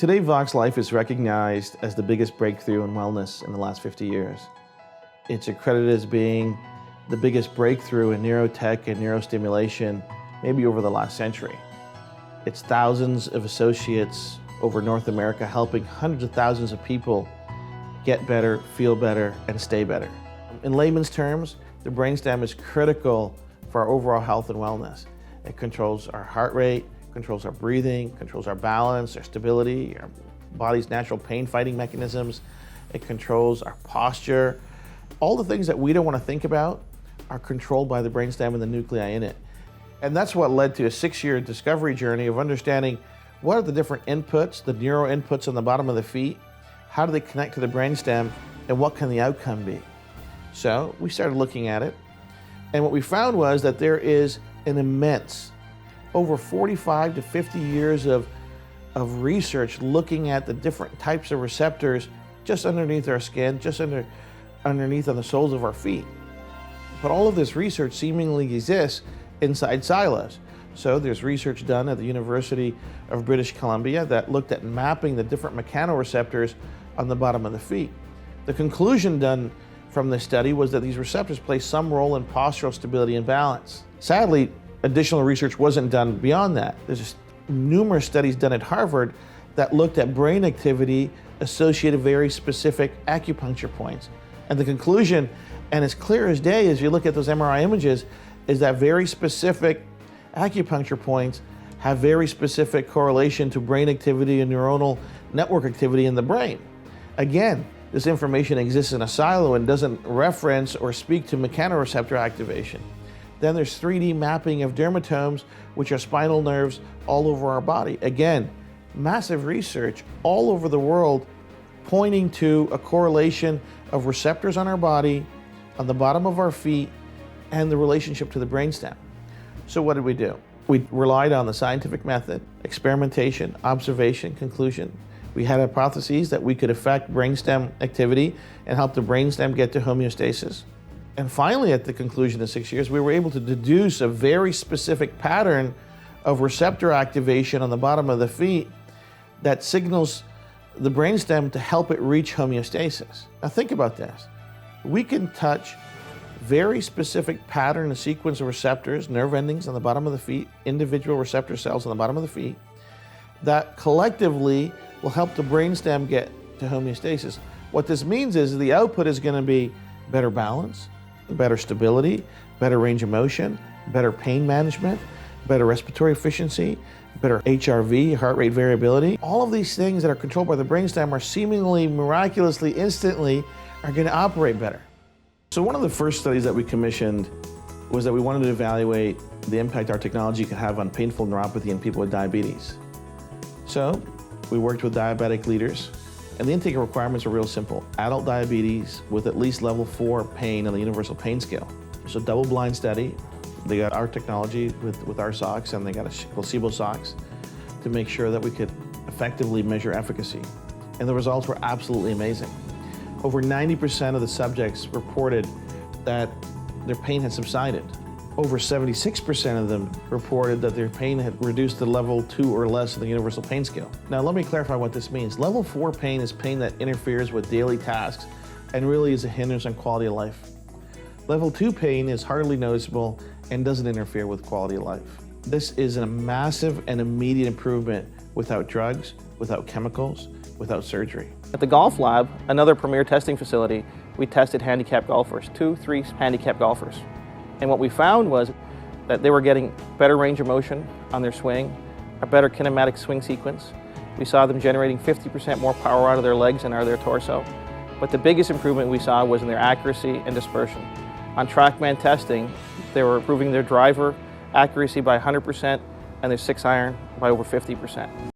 Today, VoxxLife is recognized as the biggest breakthrough in wellness in the last 50 years. It's accredited as being the biggest breakthrough in neurotech and neurostimulation maybe over the last century. It's thousands of associates over North America helping hundreds of thousands of people get better, feel better, and stay better. In layman's terms, the brainstem is critical for our overall health and wellness. It controls our heart rate, controls our breathing, controls our balance, our stability, our body's natural pain-fighting mechanisms. It controls our posture. All the things that we don't want to think about are controlled by the brainstem and the nuclei in it. And that's what led to a 6-year discovery journey of understanding what are the different inputs, the neuro inputs on the bottom of the feet, how do they connect to the brainstem, and what can the outcome be? So we started looking at it, and what we found was that there is an immense, over 45 to 50 years of research looking at the different types of receptors just underneath our skin, just underneath on the soles of our feet. But all of this research seemingly exists inside silos. So there's research done at the University of British Columbia that looked at mapping the different mechanoreceptors on the bottom of the feet. The conclusion done from this study was that these receptors play some role in postural stability and balance. Sadly, additional research wasn't done beyond that. There's just numerous studies done at Harvard that looked at brain activity associated with very specific acupuncture points. And the conclusion, and it's clear as day as you look at those MRI images, is that very specific acupuncture points have very specific correlation to brain activity and neuronal network activity in the brain. Again, this information exists in a silo and doesn't reference or speak to mechanoreceptor activation. Then there's 3D mapping of dermatomes, which are spinal nerves all over our body. Again, massive research all over the world pointing to a correlation of receptors on our body, on the bottom of our feet, and the relationship to the brainstem. So what did we do? We relied on the scientific method, experimentation, observation, conclusion. We had hypotheses that we could affect brainstem activity and help the brainstem get to homeostasis. And finally, at the conclusion of 6 years, we were able to deduce a very specific pattern of receptor activation on the bottom of the feet that signals the brainstem to help it reach homeostasis. Now think about this. We can touch very specific pattern and sequence of receptors, nerve endings on the bottom of the feet, individual receptor cells on the bottom of the feet, that collectively will help the brainstem get to homeostasis. What this means is the output is going to be better balance, better stability, better range of motion, better pain management, better respiratory efficiency, better HRV, heart rate variability. All of these things that are controlled by the brainstem are seemingly, miraculously, instantly are going to operate better. So one of the first studies that we commissioned was that we wanted to evaluate the impact our technology could have on painful neuropathy in people with diabetes. So we worked with diabetic leaders, and the intake requirements are real simple. Adult diabetes with at least level 4 pain on the universal pain scale. So double-blind study. They got our technology with our socks, and they got a placebo socks to make sure that we could effectively measure efficacy. And the results were absolutely amazing. Over 90% of the subjects reported that their pain had subsided. Over 76% of them reported that their pain had reduced to level 2 or less of the universal pain scale. Now let me clarify what this means. Level 4 pain is pain that interferes with daily tasks and really is a hindrance on quality of life. Level 2 pain is hardly noticeable and doesn't interfere with quality of life. This is a massive and immediate improvement without drugs, without chemicals, without surgery. At the golf lab, another premier testing facility, we tested handicapped golfers, 3 handicapped golfers. And what we found was that they were getting better range of motion on their swing, a better kinematic swing sequence. We saw them generating 50% more power out of their legs and out of their torso. But the biggest improvement we saw was in their accuracy and dispersion. On TrackMan testing, they were improving their driver accuracy by 100% and their 6-iron by over 50%.